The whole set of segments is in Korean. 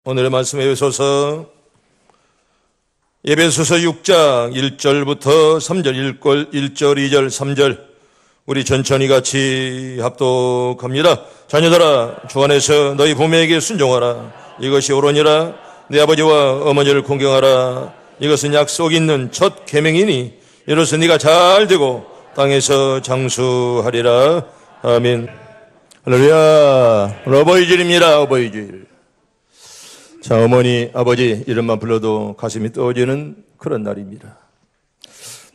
오늘의 말씀 에베소서 6장 1절부터 3절 1절 2절 3절 우리 천천히 같이 합독합니다. 자녀들아 주 안에서 너희 부모에게 순종하라. 이것이 옳으니라. 내 아버지와 어머니를 공경하라. 이것은 약속 있는 첫 계명이니 이로써 네가 잘 되고 땅에서 장수하리라. 아멘. 할렐루야. 어버이주일입니다. 어버이주일. 자, 어머니, 아버지 이름만 불러도 가슴이 떠오르는 그런 날입니다.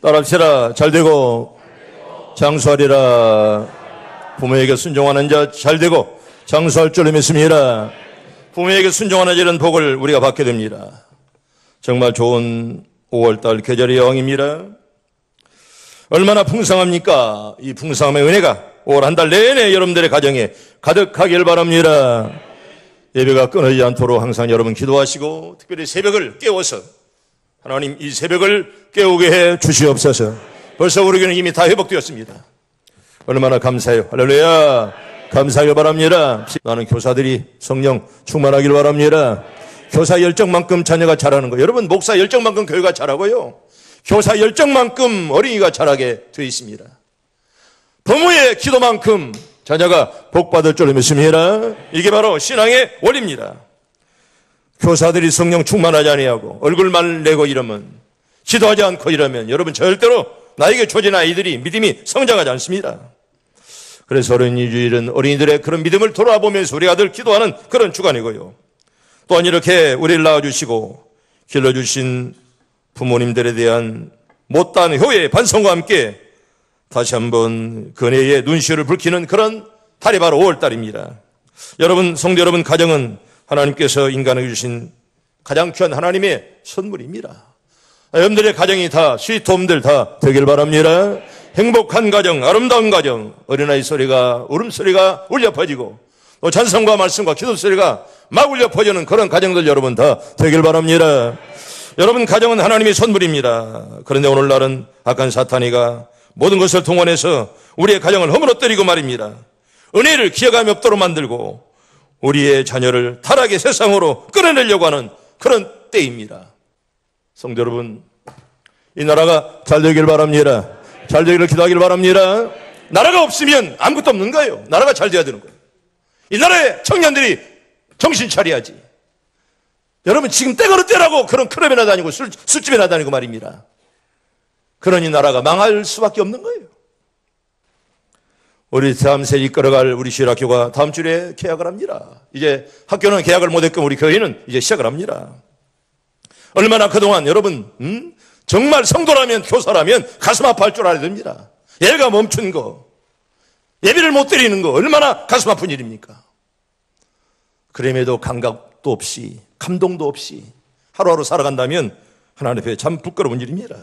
따라합시다. 잘되고 장수하리라. 부모에게 순종하는 자 잘되고 장수할 줄 믿습니다. 부모에게 순종하는 이런 복을 우리가 받게 됩니다. 정말 좋은 5월달 계절의 여왕입니다. 얼마나 풍성합니까? 이 풍성함의 은혜가 5월 한 달 내내 여러분들의 가정에 가득하길 바랍니다. 예배가 끊어지지 않도록 항상 여러분 기도하시고 특별히 새벽을 깨워서 하나님 이 새벽을 깨우게 해 주시옵소서. 벌써 우리 교회는 이미 다 회복되었습니다. 얼마나 감사해요. 할렐루야. 감사하길 바랍니다. 나는 교사들이 성령 충만하길 바랍니다. 교사 열정만큼 자녀가 자라는 거. 여러분 목사 열정만큼 교회가 자라고요. 교사 열정만큼 어린이가 자라게 되어 있습니다. 부모의 기도만큼 자녀가 복받을 줄 믿습니다. 이게 바로 신앙의 원리입니다. 교사들이 성령 충만하지 아니하고 얼굴만 내고 이러면 기도하지 않고 이러면 여러분 절대로 나에게 주어진 아이들이 믿음이 성장하지 않습니다. 그래서 어린이주일은 어린이들의 그런 믿음을 돌아보면서 우리 아들 기도하는 그런 주간이고요. 또한 이렇게 우리를 낳아주시고 길러주신 부모님들에 대한 못다한 효의 반성과 함께 다시 한번 근혜의 눈시울을 붉히는 그런 달이 바로 5월달입니다. 여러분, 성도 여러분 가정은 하나님께서 인간에게 주신 가장 귀한 하나님의 선물입니다. 여러분들의 가정이 다 스위트홈들 다 되길 바랍니다. 행복한 가정, 아름다운 가정, 어린아이 소리가 울음소리가 울려 퍼지고 또 찬송과 말씀과 기도 소리가 막 울려 퍼지는 그런 가정들 여러분 다 되길 바랍니다. 여러분 가정은 하나님의 선물입니다. 그런데 오늘날은 악한 사탄이가 모든 것을 동원해서 우리의 가정을 허물어뜨리고 말입니다. 은혜를 기억함이 없도록 만들고 우리의 자녀를 타락의 세상으로 끌어내려고 하는 그런 때입니다. 성도 여러분, 이 나라가 잘 되길 바랍니다. 잘 되기를 기도하길 바랍니다. 나라가 없으면 아무것도 없는 거예요. 나라가 잘 돼야 되는 거예요. 이 나라의 청년들이 정신 차려야지. 여러분 지금 때가로 때라고 그런 클럽이나 다니고 술집이나 다니고 말입니다. 그러니 나라가 망할 수밖에 없는 거예요. 우리 다음 세대 이끌어갈 우리 시일학교가 다음 주에 개학을 합니다. 이제 학교는 개학을 못했고 우리 교회는 이제 시작을 합니다. 얼마나 그동안 여러분 정말 성도라면 교사라면 가슴 아파할 줄 알아야 됩니다. 예가 멈춘 거, 예배를 못 드리는 거 얼마나 가슴 아픈 일입니까? 그럼에도 감각도 없이 감동도 없이 하루하루 살아간다면 하나님 앞에 참 부끄러운 일입니다.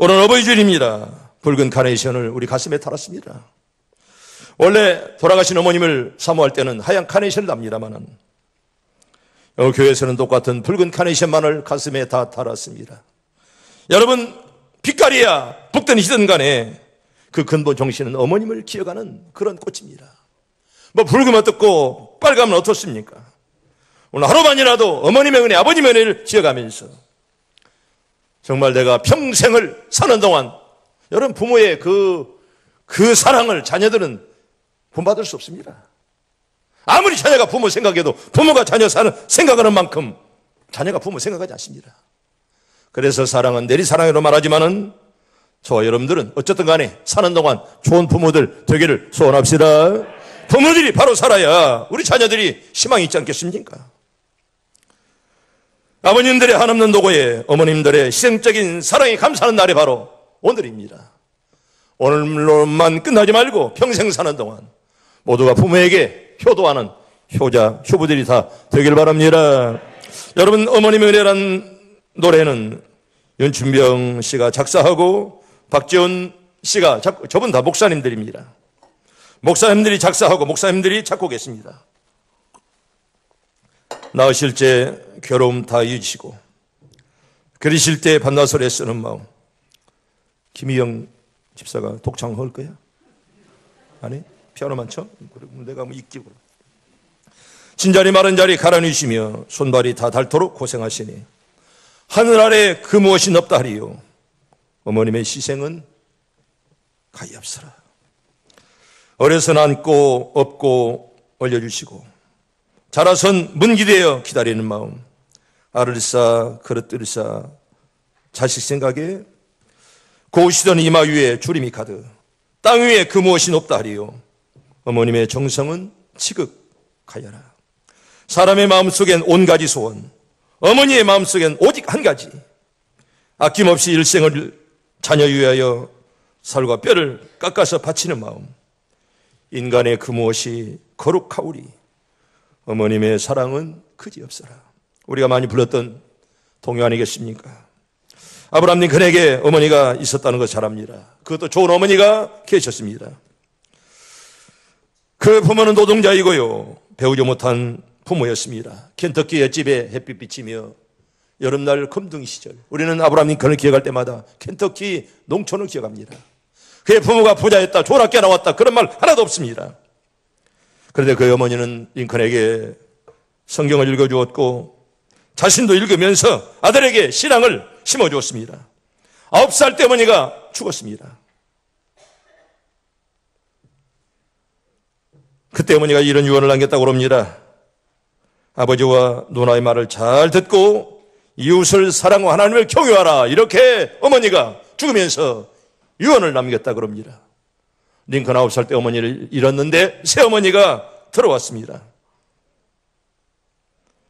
오늘 어버이주일입니다. 붉은 카네이션을 우리 가슴에 달았습니다. 원래 돌아가신 어머님을 사모할 때는 하얀 카네이션을 답니다만은 교회에서는 똑같은 붉은 카네이션만을 가슴에 다 달았습니다. 여러분 빛깔이야 붉든 희든 간에 그 근본 정신은 어머님을 기억하는 그런 꽃입니다. 뭐 붉으면 어떻고 빨가면 어떻습니까? 오늘 하루만이라도 어머님의 은혜 아버님의 은혜를 기억하면서 정말 내가 평생을 사는 동안 여러분 부모의 그 사랑을 자녀들은 본받을 수 없습니다. 아무리 자녀가 부모 생각해도 부모가 자녀 생각하는 만큼 자녀가 부모 생각하지 않습니다. 그래서 사랑은 내리사랑으로 말하지만은 저와 여러분들은 어쨌든 간에 사는 동안 좋은 부모들 되기를 소원합시다. 부모들이 바로 살아야 우리 자녀들이 희망이 있지 않겠습니까? 아버님들의 한없는 노고에 어머님들의 희생적인 사랑에 감사하는 날이 바로 오늘입니다. 오늘로만 끝나지 말고 평생 사는 동안 모두가 부모에게 효도하는 효부들이 다 되길 바랍니다. 여러분 어머님의 은혜란 노래는 윤춘병 씨가 작사하고 박지원 씨가 저분 다 목사님들입니다. 목사님들이 작사하고 목사님들이 작곡했습니다. 낳으실 때 괴로움 다 잊으시고 그리실 때 밤낮을 애쓰는 마음. 김희영 집사가 독창 할 거야? 아니? 피아노만 쳐? 그래, 내가 뭐 읽기고. 진자리 마른 자리 가라뉘시며 손발이 다 닳도록 고생하시니 하늘 아래 그 무엇이 없다 하리요. 어머님의 희생은 가엾으라. 어려서 안고 업고 올려주시고 자라선 문기대어 기다리는 마음, 알을 쌓아 그릇들을 쌓아 자식 생각에 고우시던 이마 위에 주림이 가득 땅 위에 그 무엇이 높다 하리요. 어머님의 정성은 지극하여라. 사람의 마음속엔 온 가지 소원, 어머니의 마음속엔 오직 한 가지, 아낌없이 일생을 자녀 위하여 살과 뼈를 깎아서 바치는 마음, 인간의 그 무엇이 거룩하오리. 어머님의 사랑은 그지없어라. 우리가 많이 불렀던 동요 아니겠습니까? 아브라함 링컨에게 어머니가 있었다는 것 잘 압니다. 그것도 좋은 어머니가 계셨습니다. 그 부모는 노동자이고요, 배우지 못한 부모였습니다. 켄터키의 집에 햇빛 비치며 여름날 검둥이 시절, 우리는 아브라함 링컨을 기억할 때마다 켄터키 농촌을 기억합니다. 그의 부모가 부자였다, 좋은 학교 나왔다, 그런 말 하나도 없습니다. 그런데 그 어머니는 링컨에게 성경을 읽어주었고 자신도 읽으면서 아들에게 신앙을 심어주었습니다. 9살 때 어머니가 죽었습니다. 그때 어머니가 이런 유언을 남겼다고 합니다. 아버지와 누나의 말을 잘 듣고 이웃을 사랑하고 하나님을 경외하라. 이렇게 어머니가 죽으면서 유언을 남겼다고 합니다. 링컨 9살 때 어머니를 잃었는데 새어머니가 들어왔습니다.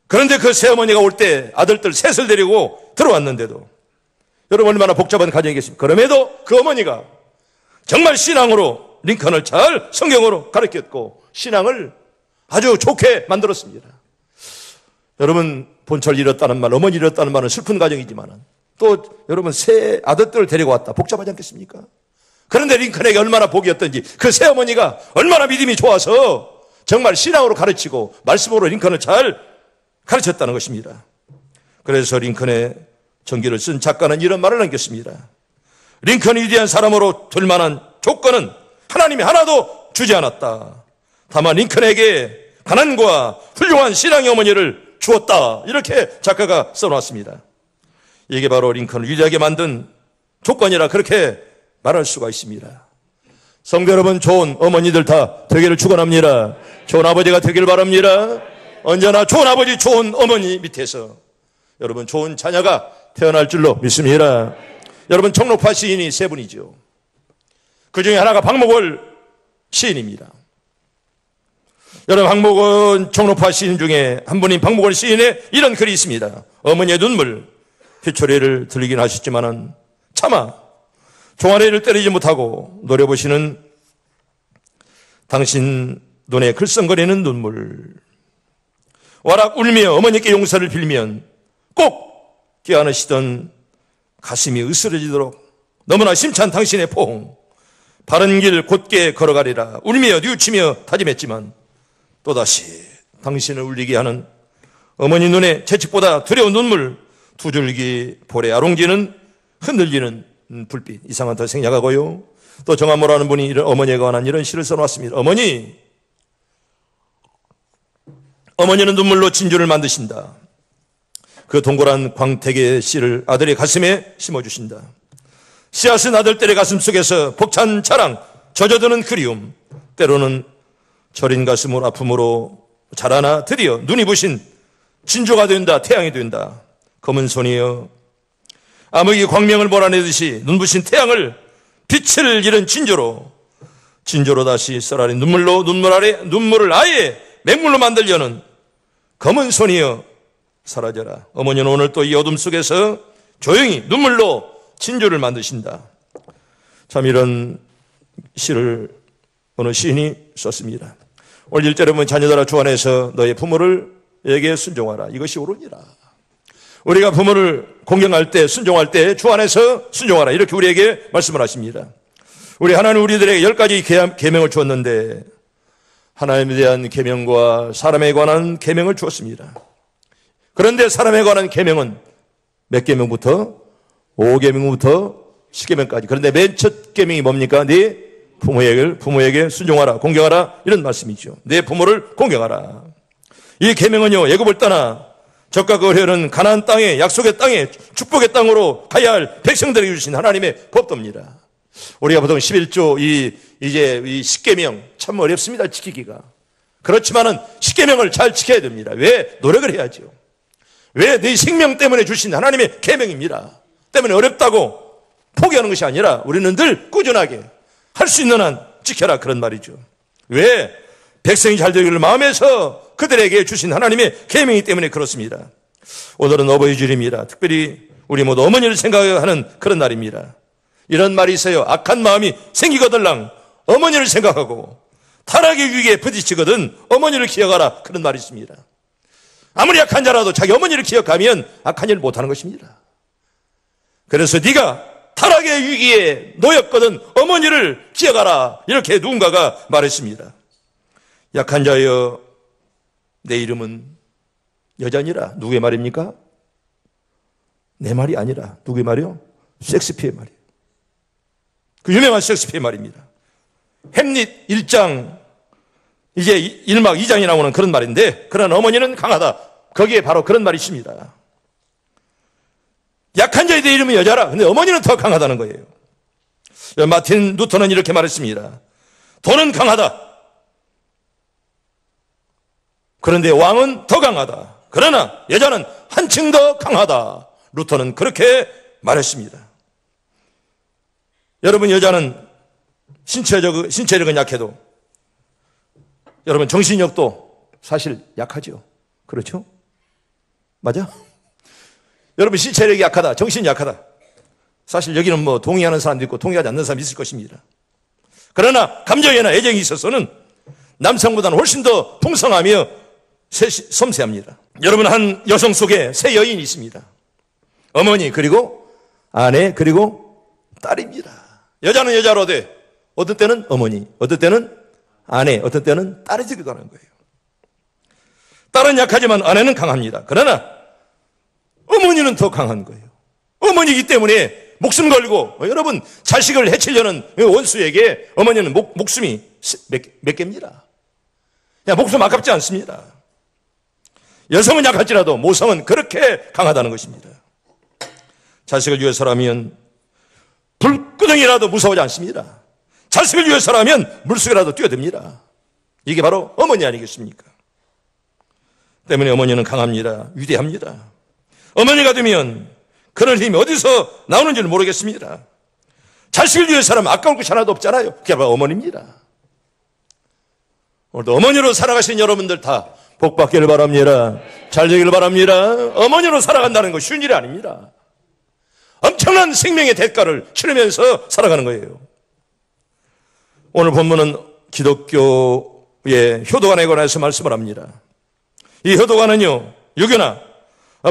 그런데 그 새어머니가 올 때 아들들 셋을 데리고 들어왔는데도, 여러분 얼마나 복잡한 가정이겠습니까? 그럼에도 그 어머니가 정말 신앙으로 링컨을 잘 성경으로 가르쳤고 신앙을 아주 좋게 만들었습니다. 여러분, 본철 잃었다는 말, 어머니 잃었다는 말은 슬픈 가정이지만 또 여러분 새 아들들을 데리고 왔다, 복잡하지 않겠습니까? 그런데 링컨에게 얼마나 복이었던지, 그 새어머니가 얼마나 믿음이 좋아서 정말 신앙으로 가르치고 말씀으로 링컨을 잘 가르쳤다는 것입니다. 그래서 링컨의 전기를 쓴 작가는 이런 말을 남겼습니다. 링컨이 위대한 사람으로 될 만한 조건은 하나님이 하나도 주지 않았다. 다만 링컨에게 가난과 훌륭한 신앙의 어머니를 주었다. 이렇게 작가가 써놨습니다. 이게 바로 링컨을 위대하게 만든 조건이라 그렇게 말할 수가 있습니다. 성도 여러분, 좋은 어머니들 다 되기를 축원합니다. 좋은 아버지가 되기를 바랍니다. 언제나 좋은 아버지, 좋은 어머니 밑에서 여러분 좋은 자녀가 태어날 줄로 믿습니다. 여러분, 청록파 시인이 세 분이죠. 그 중에 하나가 박목월 시인입니다. 여러분, 박목월 청록파 시인 중에 한 분인 박목월 시인의 이런 글이 있습니다. 어머니의 눈물, 휘초리를 들리긴 하셨지만은 차마 종아리를 때리지 못하고 노려보시는 당신 눈에 글썽거리는 눈물, 와락 울며 어머니께 용서를 빌면 꼭 껴안으시던 가슴이 으스러지도록 너무나 심찬 당신의 포옹, 바른 길 곧게 걸어가리라 울며 뉘우치며 다짐했지만 또다시 당신을 울리게 하는 어머니 눈에 채찍보다 두려운 눈물, 두 줄기 볼에 아롱지는 흔들리는 불빛, 이상한 더 생략하고요. 또 정한모라는 분이 이런 어머니에 관한 이런 시를 써놨습니다. 어머니는 눈물로 진주를 만드신다. 그 동그란 광택의 씨를 아들의 가슴에 심어주신다. 씨앗은 아들들의 가슴 속에서 벅찬 자랑, 젖어드는 그리움, 때로는 저린 가슴으로 아픔으로 자라나 드디어 눈이 부신 진주가 된다, 태양이 된다. 검은 손이여, 암흑이 광명을 몰아내듯이 눈부신 태양을 빛을 잃은 진주로 다시 썰어낸 눈물 아래 눈물을 아예 맹물로 만들려는 검은 손이여 사라져라. 어머니는 오늘 또 이 어둠 속에서 조용히 눈물로 진주를 만드신다. 참 이런 시를 어느 시인이 썼습니다. 오늘 1절에 보면 자녀들아 주 안에서 너의 부모를에게 순종하라. 이것이 옳으니라. 우리가 부모를 공경할 때, 순종할 때 주 안에서 순종하라. 이렇게 우리에게 말씀을 하십니다. 우리 하나님 우리들에게 10가지 계명을 주었는데 하나님에 대한 계명과 사람에 관한 계명을 주었습니다. 그런데 사람에 관한 계명은 몇 계명부터? 5계명부터 10계명까지. 그런데 맨 첫 계명이 뭡니까? 네 부모에게 순종하라, 공경하라, 이런 말씀이죠. 내 부모를 공경하라. 이 계명은요, 애굽을 떠나 적과 거리는 가나안 땅에, 약속의 땅에, 축복의 땅으로 가야 할 백성들에게 주신 하나님의 법도입니다. 우리가 보통 11조 이제 이 십계명 참 어렵습니다, 지키기가. 그렇지만은 십계명을 잘 지켜야 됩니다. 왜? 노력을 해야죠. 왜? 네 생명 때문에 주신 하나님의 계명입니다. 때문에 어렵다고 포기하는 것이 아니라 우리는 늘 꾸준하게 할 수 있는 한 지켜라, 그런 말이죠. 왜? 백성이 잘 되기를 마음에서 그들에게 주신 하나님의 계명이기 때문에 그렇습니다. 오늘은 어버이주일입니다. 특별히 우리 모두 어머니를 생각하는 그런 날입니다. 이런 말이 있어요. 악한 마음이 생기거들랑 어머니를 생각하고 타락의 위기에 부딪히거든 어머니를 기억하라, 그런 말이 있습니다. 아무리 악한 자라도 자기 어머니를 기억하면 악한 일을 못하는 것입니다. 그래서 네가 타락의 위기에 놓였거든 어머니를 기억하라, 이렇게 누군가가 말했습니다. 약한 자여 내 이름은 여자니라. 누구의 말입니까? 내 말이 아니라 누구의 말이요? 셰익스피어의 말이에요. 그 유명한 셰익스피어의 말입니다. 햄릿 1장 이제 1막 2장이 나오는 그런 말인데, 그런 어머니는 강하다, 거기에 바로 그런 말이 있습니다. 약한 자의 내 이름은 여자라. 근데 어머니는 더 강하다는 거예요. 마틴 루터는 이렇게 말했습니다. 돈은 강하다. 그런데 왕은 더 강하다. 그러나 여자는 한층 더 강하다. 루터는 그렇게 말했습니다. 여러분, 여자는 신체력은 약해도 여러분 정신력도 사실 약하죠. 그렇죠? 맞아? 여러분 신체력이 약하다, 정신이 약하다. 사실 여기는 뭐 동의하는 사람도 있고 동의하지 않는 사람이 있을 것입니다. 그러나 감정이나 애정이 있어서는 남성보다는 훨씬 더 풍성하며 섬세합니다. 여러분, 한 여성 속에 세 여인이 있습니다. 어머니, 그리고 아내, 그리고 딸입니다. 여자는 여자로 돼. 어떤 때는 어머니, 어떤 때는 아내, 어떤 때는 딸이 되기도 하는 거예요. 딸은 약하지만 아내는 강합니다. 그러나 어머니는 더 강한 거예요. 어머니이기 때문에 목숨 걸고, 여러분 자식을 해치려는 원수에게 어머니는 목숨이 몇 개입니다. 그냥 목숨 아깝지 않습니다. 여성은 약할지라도 모성은 그렇게 강하다는 것입니다. 자식을 위해서라면 불구덩이라도 무서워하지 않습니다. 자식을 위해서라면 물속에라도 뛰어듭니다. 이게 바로 어머니 아니겠습니까? 때문에 어머니는 강합니다. 위대합니다. 어머니가 되면 그런 힘이 어디서 나오는지를 모르겠습니다. 자식을 위해서라면 아까울 것이 하나도 없잖아요. 그게 바로 어머니입니다. 오늘도 어머니로 살아가신 여러분들 다 복 받기를 바랍니다. 잘 되기를 바랍니다. 어머니로 살아간다는 거 쉬운 일이 아닙니다. 엄청난 생명의 대가를 치르면서 살아가는 거예요. 오늘 본문은 기독교의 효도관에 관해서 말씀을 합니다. 이 효도관은요, 유교나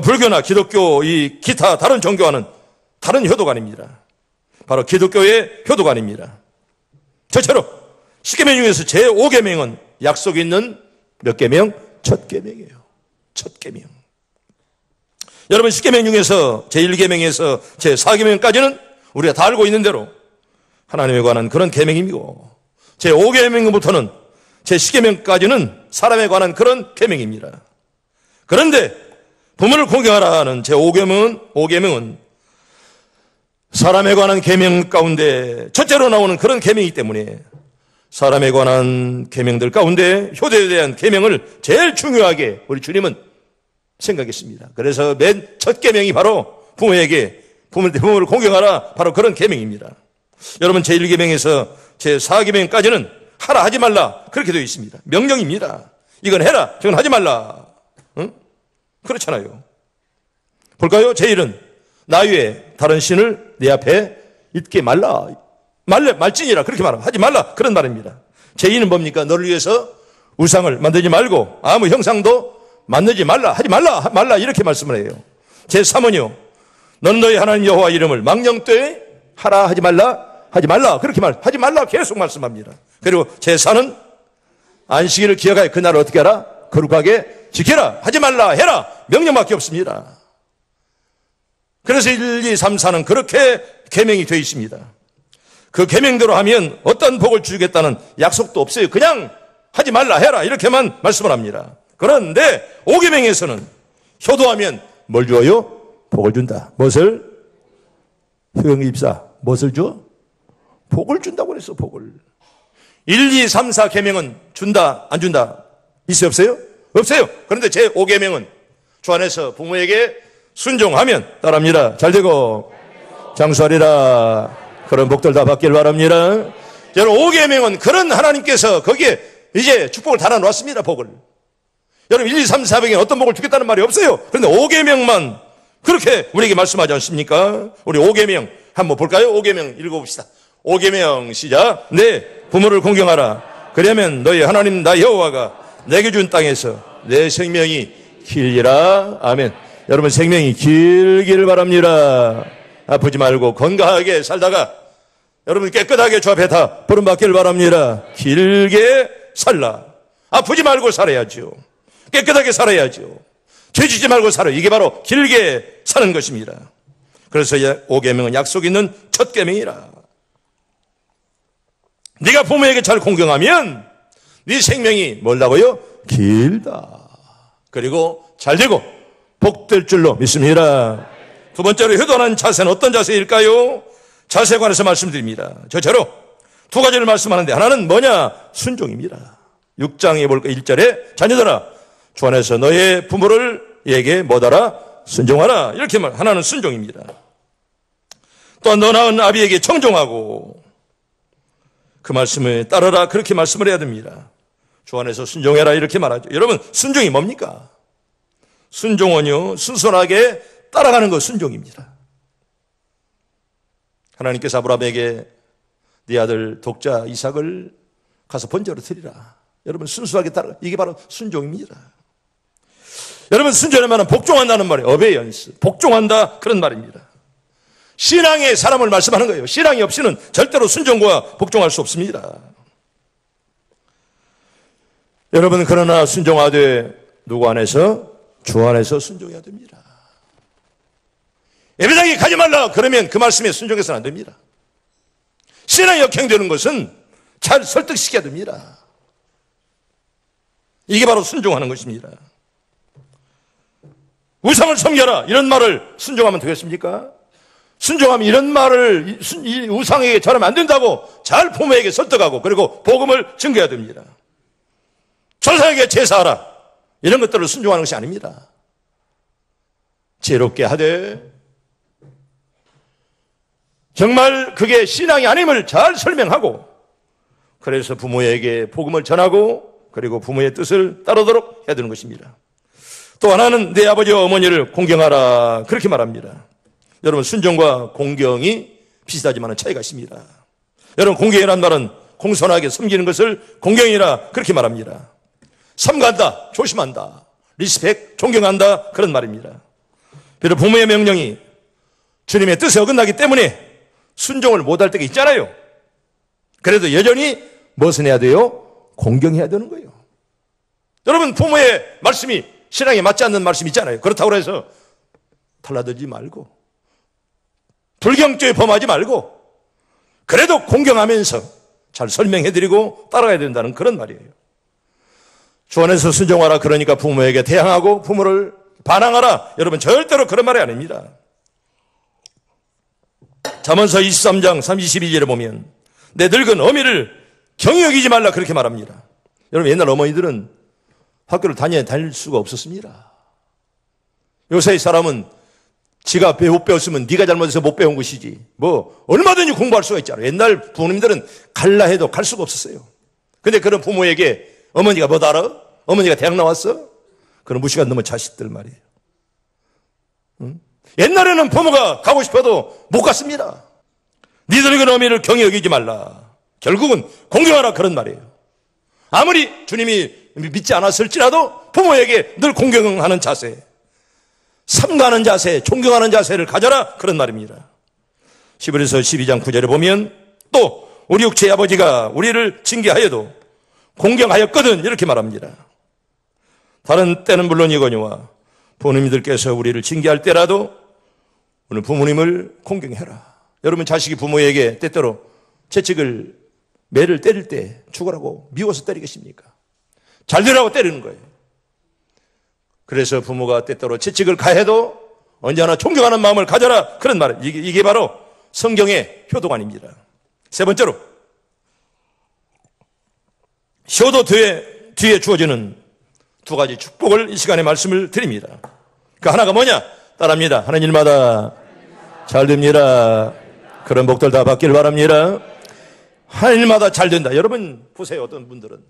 불교나 기독교 이 기타 다른 종교와는 다른 효도관입니다. 바로 기독교의 효도관입니다. 저처럼 십계명 중에서 제5계명은 약속이 있는 몇 계명? 첫 계명이에요. 첫 계명. 여러분, 십계명 중에서 제1계명에서 제4계명까지는 우리가 다 알고 있는 대로 하나님에 관한 그런 계명이고, 제5계명부터는 제10계명까지는 사람에 관한 그런 계명입니다. 그런데 부모를 공경하라는 제5계명은 사람에 관한 계명 가운데 첫째로 나오는 그런 계명이기 때문에 사람에 관한 계명들 가운데 효도에 대한 계명을 제일 중요하게 우리 주님은 생각했습니다. 그래서 맨 첫 계명이 바로 부모를 공경하라, 바로 그런 계명입니다. 여러분, 제1계명에서 제4계명까지는 하라 하지 말라 그렇게 되어 있습니다. 명령입니다. 이건 해라, 저건 하지 말라. 응? 그렇잖아요. 볼까요? 제1은 나 외에 다른 신을 내 앞에 있게 말라. 말진이라 그렇게 말하고 하지 말라, 그런 말입니다. 제2는 뭡니까? 너를 위해서 우상을 만들지 말고 아무 형상도 만들지 말라, 하지 말라 이렇게 말씀을 해요. 제3은요, 너는 너희 하나님 여호와 이름을 망령되이 하라, 하지 말라 그렇게 하지 말라 계속 말씀합니다. 그리고 제4는 안식일을 기억하여 그날을 어떻게 하라? 거룩하게 지켜라, 하지 말라, 해라, 명령밖에 없습니다. 그래서 1, 2, 3, 4는 그렇게 계명이 되어 있습니다. 그 계명대로 하면 어떤 복을 주겠다는 약속도 없어요. 그냥 하지 말라, 해라 이렇게만 말씀을 합니다. 그런데 5계명에서는 효도하면 뭘 주어요? 복을 준다. 무엇을? 효영입사. 무엇을 줘? 복을 준다고 그랬어. 복을. 1, 2, 3, 4 계명은 준다 안 준다? 있어요 없어요? 없어요. 그런데 제 5계명은 주 안에서 부모에게 순종하면 따라합니다. 잘되고 장수하리라. 그런 복들 다 받길 바랍니다. 여러분 5계명은 그런 하나님께서 거기에 이제 축복을 달아놓았습니다. 복을. 여러분 1, 2, 3, 400에 어떤 복을 주겠다는 말이 없어요. 그런데 5계명만 그렇게 우리에게 말씀하지 않습니까? 우리 5계명 한번 볼까요? 5계명 읽어봅시다. 5계명 시작. 네, 부모를 공경하라. 그러면 너희 하나님 나 여호와가 내게 준 땅에서 내 생명이 길리라. 아멘. 여러분 생명이 길기를 바랍니다. 아프지 말고 건강하게 살다가 여러분 깨끗하게 주 앞에 다 부름받기를 바랍니다. 길게 살라. 아프지 말고 살아야죠. 깨끗하게 살아야죠. 죄지지 말고 살아요. 이게 바로 길게 사는 것입니다. 그래서 5계명은 약속 있는 첫 계명이라. 네가 부모에게 잘 공경하면 네 생명이 뭐라고요? 길다. 그리고 잘되고 복될 줄로 믿습니다. 두 번째로 효도하는 자세는 어떤 자세일까요? 자세에 관해서 말씀드립니다. 저처럼 두 가지를 말씀하는데 하나는 뭐냐? 순종입니다. 6장에 볼까 1절에 자녀들아 주 안에서 너의 부모를 에게 뭐하라? 순종하라. 이렇게 말. 하나는 순종입니다. 또한 너 낳은 아비에게 청종하고 그 말씀을 따르라. 그렇게 말씀을 해야 됩니다. 주 안에서 순종해라. 이렇게 말하죠. 여러분 순종이 뭡니까? 순종은요 순순하게 따라가는 것 순종입니다. 하나님께서 아브라함에게 네 아들 독자 이삭을 가서 번제로 드리라. 여러분 순수하게 따라. 이게 바로 순종입니다. 여러분 순종하면 복종한다는 말이에요. 어베이 연스. 복종한다 그런 말입니다. 신앙의 사람을 말씀하는 거예요. 신앙이 없이는 절대로 순종과 복종할 수 없습니다. 여러분 그러나 순종하되 누구 안에서? 주 안에서 순종해야 됩니다. 예배당에 가지 말라 그러면 그 말씀에 순종해서는 안 됩니다. 신앙이 역행되는 것은 잘 설득시켜야 됩니다. 이게 바로 순종하는 것입니다. 우상을 섬겨라 이런 말을 순종하면 되겠습니까? 순종하면 이런 말을 이 우상에게 절하면 안 된다고 잘 부모에게 설득하고 그리고 복음을 증거해야 됩니다. 조상에게 제사하라 이런 것들을 순종하는 것이 아닙니다. 지혜롭게 하되 정말 그게 신앙이 아님을 잘 설명하고 그래서 부모에게 복음을 전하고 그리고 부모의 뜻을 따르도록 해야 되는 것입니다. 또 하나는 내 아버지와 어머니를 공경하라 그렇게 말합니다. 여러분 순종과 공경이 비슷하지만 차이가 있습니다. 여러분 공경이라는 말은 공손하게 섬기는 것을 공경이라 그렇게 말합니다. 삼가한다, 조심한다, 리스펙, 존경한다 그런 말입니다. 비록 부모의 명령이 주님의 뜻에 어긋나기 때문에 순종을 못할 때가 있잖아요. 그래도 여전히 무엇을 해야 돼요? 공경해야 되는 거예요. 여러분 부모의 말씀이 신앙에 맞지 않는 말씀이 있잖아요. 그렇다고 해서 달라들지 말고 불경죄에 범하지 말고 그래도 공경하면서 잘 설명해드리고 따라가야 된다는 그런 말이에요. 주 안에서 순종하라 그러니까 부모에게 대항하고 부모를 반항하라. 여러분 절대로 그런 말이 아닙니다. 잠언서 23장 32절에 보면 내 늙은 어미를 경히 여기지 말라 그렇게 말합니다. 여러분 옛날 어머니들은 학교를 다닐 수가 없었습니다. 요새의 사람은 지가 못 배웠으면 네가 잘못해서 못 배운 것이지 뭐 얼마든지 공부할 수가 있잖아요. 옛날 부모님들은 갈라 해도 갈 수가 없었어요. 근데 그런 부모에게 어머니가 뭐 알아? 어머니가 대학 나왔어? 그런 무시가 너무 자식들 말이에요. 응? 옛날에는 부모가 가고 싶어도 못 갔습니다. 니들의 그 어미를 경히 여기지 말라. 결국은 공경하라 그런 말이에요. 아무리 주님이 믿지 않았을지라도 부모에게 늘 공경하는 자세, 삼가하는 자세, 존경하는 자세를 가져라 그런 말입니다. 히브리서 12장 9절에 보면 또 우리 육체의 아버지가 우리를 징계하여도 공경하였거든 이렇게 말합니다. 다른 때는 물론이거니와 부모님들께서 우리를 징계할 때라도 오늘 부모님을 공경해라. 여러분 자식이 부모에게 때때로 채찍을 매를 때릴 때 죽으라고 미워서 때리겠습니까? 잘 되라고 때리는 거예요. 그래서 부모가 때때로 채찍을 가해도 언제나 존경하는 마음을 가져라. 그런 말. 이게 바로 성경의 효도관입니다. 세 번째로, 효도 뒤에 주어지는 두 가지 축복을 이 시간에 말씀을 드립니다. 그 하나가 뭐냐? 따라합니다. 하는 일마다 잘 됩니다. 그런 복들 다 받기를 바랍니다. 하는 일마다 잘 된다. 여러분 보세요. 어떤 분들은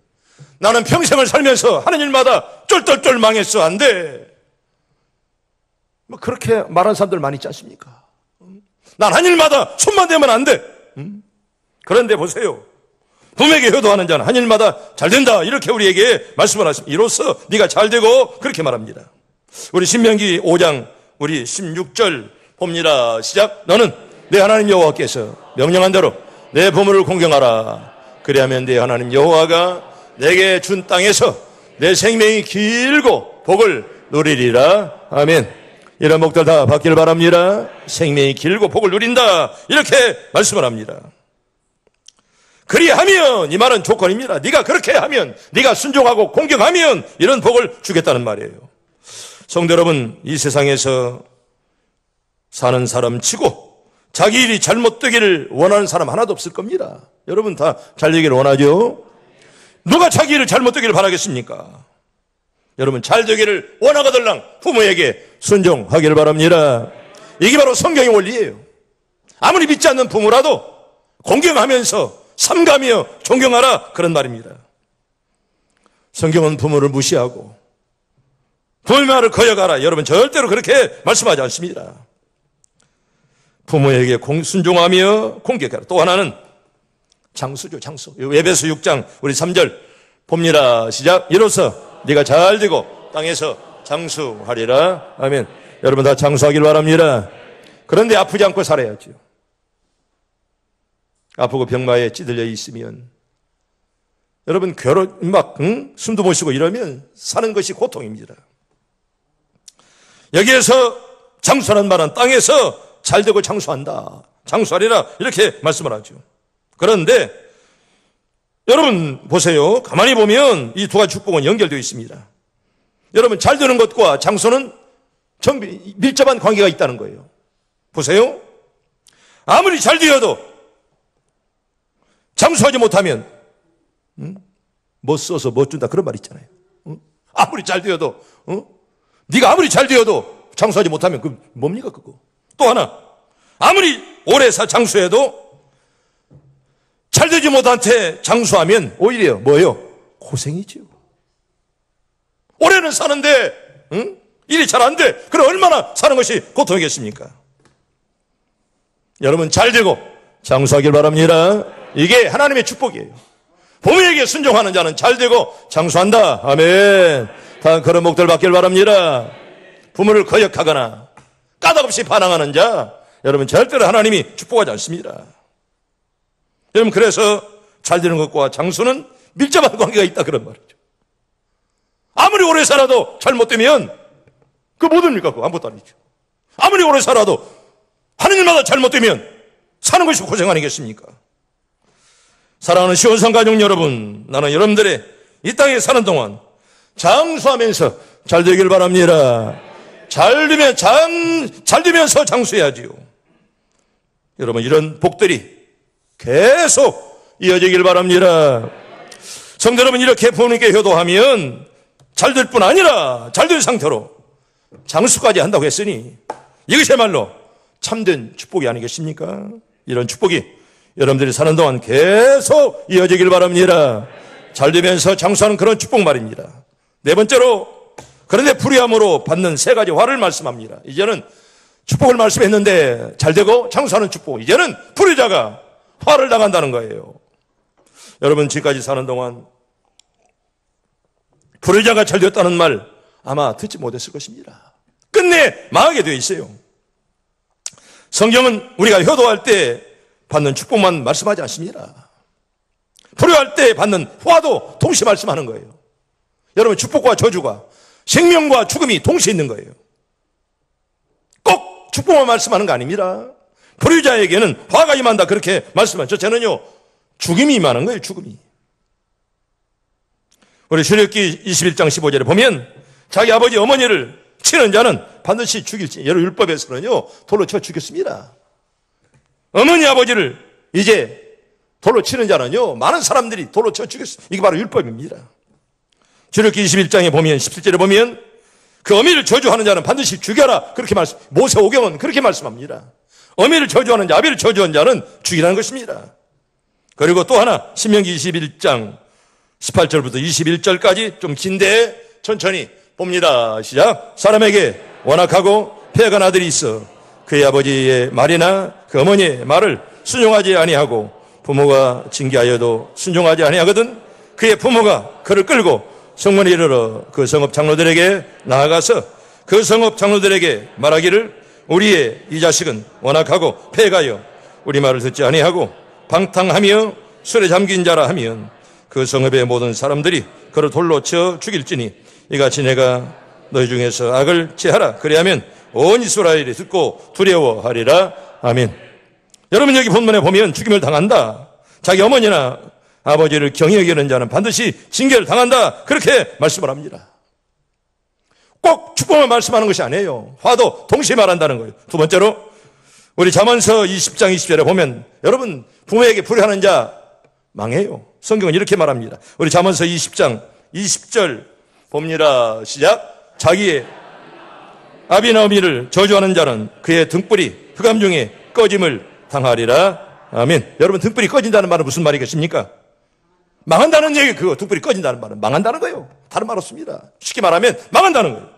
나는 평생을 살면서 하는 일마다 쫄쫄쫄 망했어. 안 돼. 뭐 그렇게 말하는 사람들 많이 있지 않습니까? 난 한 일마다 손만 대면 안 돼. 그런데 보세요. 부모에게 효도하는 자는 한 일마다 잘 된다. 이렇게 우리에게 말씀을 하십니다. 이로써 네가 잘 되고 그렇게 말합니다. 우리 신명기 5장 우리 16절 봅니다. 시작. 너는 내 하나님 여호와께서 명령한 대로 내 부모를 공경하라. 그리하면 내 하나님 여호와가 내게 준 땅에서 내 생명이 길고 복을 누리리라. 아멘. 이런 복들 다 받기를 바랍니다. 생명이 길고 복을 누린다. 이렇게 말씀을 합니다. 그리하면, 이 말은 조건입니다. 네가 그렇게 하면, 네가 순종하고 공경하면 이런 복을 주겠다는 말이에요. 성도 여러분, 이 세상에서 사는 사람 치고 자기 일이 잘못되기를 원하는 사람 하나도 없을 겁니다. 여러분 다 잘 되기를 원하죠? 누가 자기 일을 잘못되기를 바라겠습니까? 여러분 잘 되기를 원하거들랑 부모에게 순종하기를 바랍니다. 이게 바로 성경의 원리예요. 아무리 믿지 않는 부모라도 공경하면서 삼가며 존경하라, 그런 말입니다. 성경은 부모를 무시하고 부모의 말을 거역하라, 여러분 절대로 그렇게 말씀하지 않습니다. 부모에게 순종하며 공격하라. 또 하나는 장수죠. 장수. 에베소 6장 우리 3절 봅니다. 시작. 이로써 네가 잘 되고 땅에서 장수하리라. 아멘. 여러분 다 장수하길 바랍니다. 그런데 아프지 않고 살아야죠. 아프고 병마에 찌들려 있으면 여러분 숨도 못 쉬고 이러면 사는 것이 고통입니다. 여기에서 장수하는 말은 땅에서 잘 되고 장수한다. 장수하리라, 이렇게 말씀을 하죠. 그런데 여러분 보세요. 가만히 보면 이 두 가지 축복은 연결되어 있습니다. 여러분 잘 되는 것과 장수는 밀접한 관계가 있다는 거예요. 보세요. 아무리 잘 되어도 장수하지 못하면 못 써서 못 준다, 그런 말 있잖아요. 아무리 잘 되어도 네가 아무리 잘 되어도 장수하지 못하면 그 뭡니까 그거. 또 하나, 아무리 오래 장수해도 잘 되지 못한테 장수하면 오히려 뭐예요? 고생이죠. 올해는 사는데 일이 잘 안 돼. 그럼 얼마나 사는 것이 고통이겠습니까? 여러분 잘 되고 장수하길 바랍니다. 이게 하나님의 축복이에요. 부모에게 순종하는 자는 잘 되고 장수한다. 아멘. 다 그런 복들 받길 바랍니다. 부모를 거역하거나 까닭없이 반항하는 자, 여러분 절대로 하나님이 축복하지 않습니다. 여러분 그래서 잘 되는 것과 장수는 밀접한 관계가 있다, 그런 말이죠. 아무리 오래 살아도 잘못되면 그 뭐 됩니까? 그거 아무것도 아니죠. 아무리 오래 살아도 하는 일마다 잘못되면 사는 것이 고생 아니겠습니까? 사랑하는 시온산 가족 여러분, 나는 여러분들의 이 땅에 사는 동안 장수하면서 잘 되길 바랍니다. 잘 되면서 장수해야지요. 여러분 이런 복들이 계속 이어지길 바랍니다. 성도 여러분, 이렇게 부모님께 효도하면 잘 될 뿐 아니라 잘 된 상태로 장수까지 한다고 했으니 이것이야말로 참된 축복이 아니겠습니까? 이런 축복이 여러분들이 사는 동안 계속 이어지길 바랍니다. 잘 되면서 장수하는 그런 축복 말입니다. 네 번째로, 그런데 불의함으로 받는 세 가지 화를 말씀합니다. 이제는 축복을 말씀했는데 잘 되고 장수하는 축복, 이제는 불의자가 화를 당한다는 거예요. 여러분 지금까지 사는 동안 불의자가 잘 됐다는 말 아마 듣지 못했을 것입니다. 끝내 망하게 되어 있어요. 성경은 우리가 효도할 때 받는 축복만 말씀하지 않습니다. 불효할 때 받는 화도 동시에 말씀하는 거예요. 여러분 축복과 저주가, 생명과 죽음이 동시에 있는 거예요. 꼭 축복만 말씀하는 거 아닙니다. 불의자에게는 화가 임한다, 그렇게 말씀하죠. 저는요 죽음이 임하는 거예요. 죽음이. 우리 출애굽기 21장 15절에 보면 자기 아버지 어머니를 치는 자는 반드시 죽일지. 여러 율법에서는요, 돌로 쳐 죽였습니다. 어머니 아버지를 이제 돌로 치는 자는요, 많은 사람들이 돌로 쳐 죽였습니다. 이게 바로 율법입니다. 출애굽기 21장에 보면 17절에 보면 그 어미를 저주하는 자는 반드시 죽여라. 그렇게 모세 오경은 그렇게 말씀합니다. 어미를 저주하는 자, 아비를 저주하는 자는 죽이라는 것입니다. 그리고 또 하나 신명기 21장 18절부터 21절까지 좀 긴데 천천히 봅니다. 시작. 사람에게 완악하고 패악한 아들이 있어 그의 아버지의 말이나 그 어머니의 말을 순종하지 아니하고 부모가 징계하여도 순종하지 아니하거든 그의 부모가 그를 끌고 성문에 이르러 그 성읍 장로들에게 나아가서 그 성읍 장로들에게 말하기를 우리의 이 자식은 완악하고 패하여 우리 말을 듣지 아니하고 방탕하며 술에 잠긴 자라 하면 그 성읍의 모든 사람들이 그를 돌로 쳐 죽일지니 이같이 내가 너희 중에서 악을 제하라. 그리하면 온 이스라엘이 듣고 두려워하리라. 아멘. 여러분 여기 본문에 보면 죽임을 당한다. 자기 어머니나 아버지를 경히 여기는 자는 반드시 징계를 당한다. 그렇게 말씀을 합니다. 꼭 축복만 말씀하는 것이 아니에요. 화도 동시에 말한다는 거예요. 두 번째로 우리 잠언서 20장 20절에 보면 여러분 부모에게 불효하는 자 망해요. 성경은 이렇게 말합니다. 우리 잠언서 20장 20절 봅니다. 시작. 자기의 아비나 어미를 저주하는 자는 그의 등불이 흑암 중에 꺼짐을 당하리라. 아멘. 여러분 등불이 꺼진다는 말은 무슨 말이겠습니까? 망한다는 얘기, 그거 등불이 꺼진다는 말은 망한다는 거예요. 다른 말 없습니다. 쉽게 말하면 망한다는 거예요.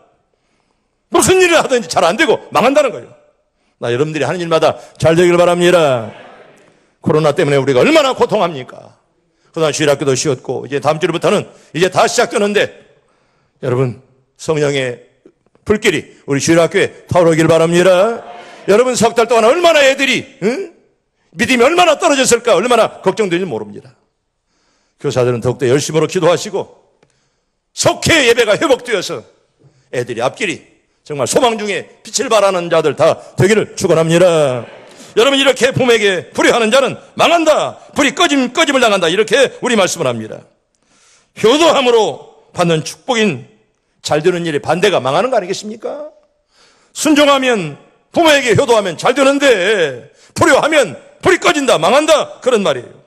무슨 일을 하든지 잘 안 되고 망한다는 거예요. 나 여러분들이 하는 일마다 잘 되기를 바랍니다. 코로나 때문에 우리가 얼마나 고통합니까? 그동안 주일학교도 쉬었고 이제 다음 주부터는 이제 다 시작되는데 여러분 성령의 불길이 우리 주일학교에 타오르길 바랍니다. 여러분 석 달 동안 얼마나 애들이 믿음이 얼마나 떨어졌을까 얼마나 걱정되는지 모릅니다. 교사들은 더욱더 열심으로 기도하시고 속회 예배가 회복되어서 애들이 앞길이 정말 소망 중에 빛을 발하는 자들 다 되기를 축원합니다. 여러분 이렇게 부모에게 불효하는 자는 망한다. 불이 꺼짐을 당한다. 이렇게 우리 말씀을 합니다. 효도함으로 받는 축복인 잘 되는 일의 반대가 망하는 거 아니겠습니까? 순종하면 부모에게 효도하면 잘 되는데 불효하면 불이 꺼진다. 망한다. 그런 말이에요.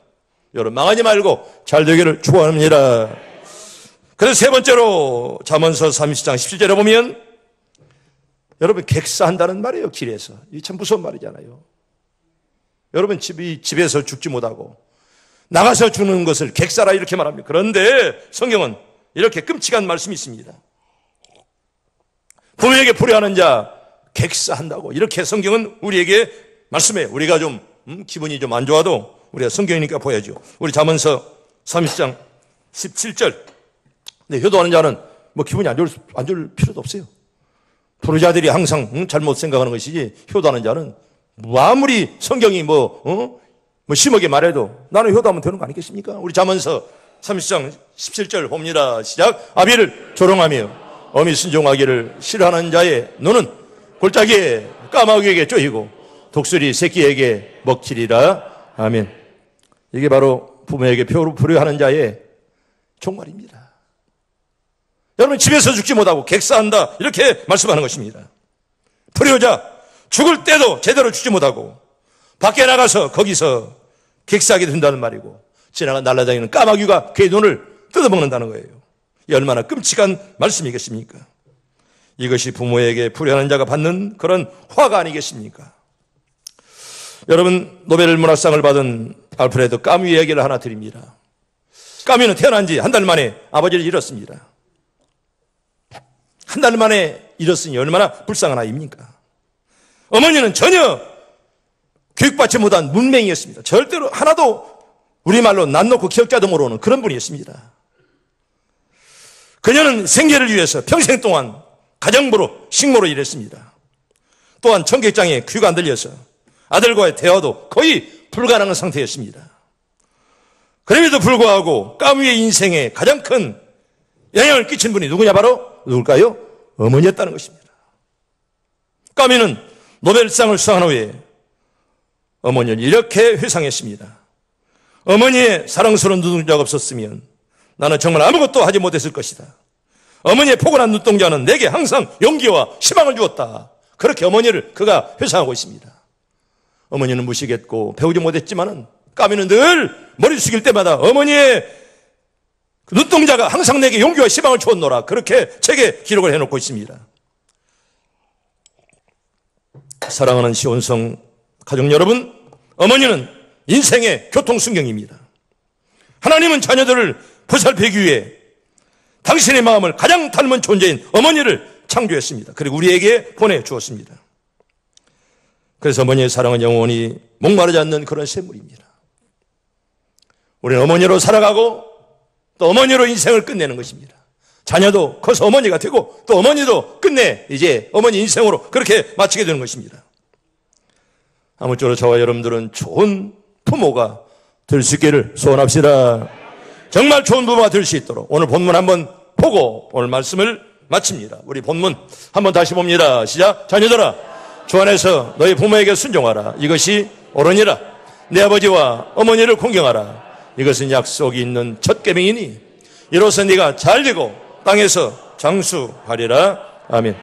여러분 망하지 말고 잘 되기를 축원합니다. 그래서 세 번째로 잠언서 30장 17절에 보면 여러분 객사한다는 말이에요. 길에서. 이게 참 무서운 말이잖아요. 여러분 집에서 죽지 못하고 나가서 죽는 것을 객사라 이렇게 말합니다. 그런데 성경은 이렇게 끔찍한 말씀이 있습니다. 부모에게 불효하는 자 객사한다고 이렇게 성경은 우리에게 말씀해요. 우리가 좀 기분이 좀 안 좋아도 우리가 성경이니까 보여야죠. 우리 잠언서 30장 17절. 근데 효도하는 자는 뭐 기분이 안 좋을 필요도 없어요. 불효자들이 항상 잘못 생각하는 것이지 효도하는 자는 아무리 성경이 심하게 말해도 나는 효도하면 되는 거 아니겠습니까? 우리 잠언서 30장 17절 봅니다. 시작. 아비를 조롱하며 어미 순종하기를 싫어하는 자의 눈은 골짜기에 까마귀에게 쪼이고 독수리 새끼에게 먹히리라. 아멘. 이게 바로 부모에게 불효하는 자의 종말입니다. 여러분 집에서 죽지 못하고 객사한다 이렇게 말씀하는 것입니다. 불효자 죽을 때도 제대로 죽지 못하고 밖에 나가서 거기서 객사하게 된다는 말이고 지나가 날아다니는 까마귀가 그의 눈을 뜯어먹는다는 거예요. 이 얼마나 끔찍한 말씀이겠습니까? 이것이 부모에게 불효하는 자가 받는 그런 화가 아니겠습니까? 여러분 노벨 문학상을 받은 알프레드 까뮈 얘기를 하나 드립니다. 까뮈는 태어난 지 한 달 만에 아버지를 잃었습니다. 한 달 만에 잃었으니 얼마나 불쌍한 아이입니까? 어머니는 전혀 교육받지 못한 문맹이었습니다. 절대로 하나도 우리말로 난 놓고 기억자도 모르는 그런 분이었습니다. 그녀는 생계를 위해서 평생 동안 가정부로 식모로 일했습니다. 또한 청객장에 귀가 안 들려서 아들과의 대화도 거의 불가능한 상태였습니다. 그럼에도 불구하고 까뮈의 인생에 가장 큰 영향을 끼친 분이 누구냐? 바로 누굴까요? 어머니였다는 것입니다. 까뮈는 노벨상을 수상한 후에 어머니는 이렇게 회상했습니다. 어머니의 사랑스러운 눈동자가 없었으면 나는 정말 아무것도 하지 못했을 것이다. 어머니의 포근한 눈동자는 내게 항상 용기와 희망을 주었다. 그렇게 어머니를 그가 회상하고 있습니다. 어머니는 무시했고 배우지 못했지만은 까미는 늘 머리 숙일 때마다 어머니의 눈동자가 항상 내게 용기와 희망을 주었노라. 그렇게 책에 기록을 해놓고 있습니다. 사랑하는 시온성 가족 여러분, 어머니는 인생의 교통순경입니다. 하나님은 자녀들을 보살피기 위해 당신의 마음을 가장 닮은 존재인 어머니를 창조했습니다. 그리고 우리에게 보내주었습니다. 그래서 어머니의 사랑은 영원히 목마르지 않는 그런 샘물입니다. 우리는 어머니로 살아가고 또 어머니로 인생을 끝내는 것입니다. 자녀도 커서 어머니가 되고 또 어머니도 끝내 이제 어머니 인생으로 그렇게 마치게 되는 것입니다. 아무쪼록 저와 여러분들은 좋은 부모가 될 수 있기를 소원합시다. 정말 좋은 부모가 될 수 있도록 오늘 본문 한번 보고 오늘 말씀을 마칩니다. 우리 본문 한번 다시 봅니다. 시작. 자녀들아, 주 안에서 너희 부모에게 순종하라. 이것이 옳으니라. 내 아버지와 어머니를 공경하라. 이것은 약속이 있는 첫 계명이니 이로써 네가 잘되고 땅에서 장수하리라. 아멘.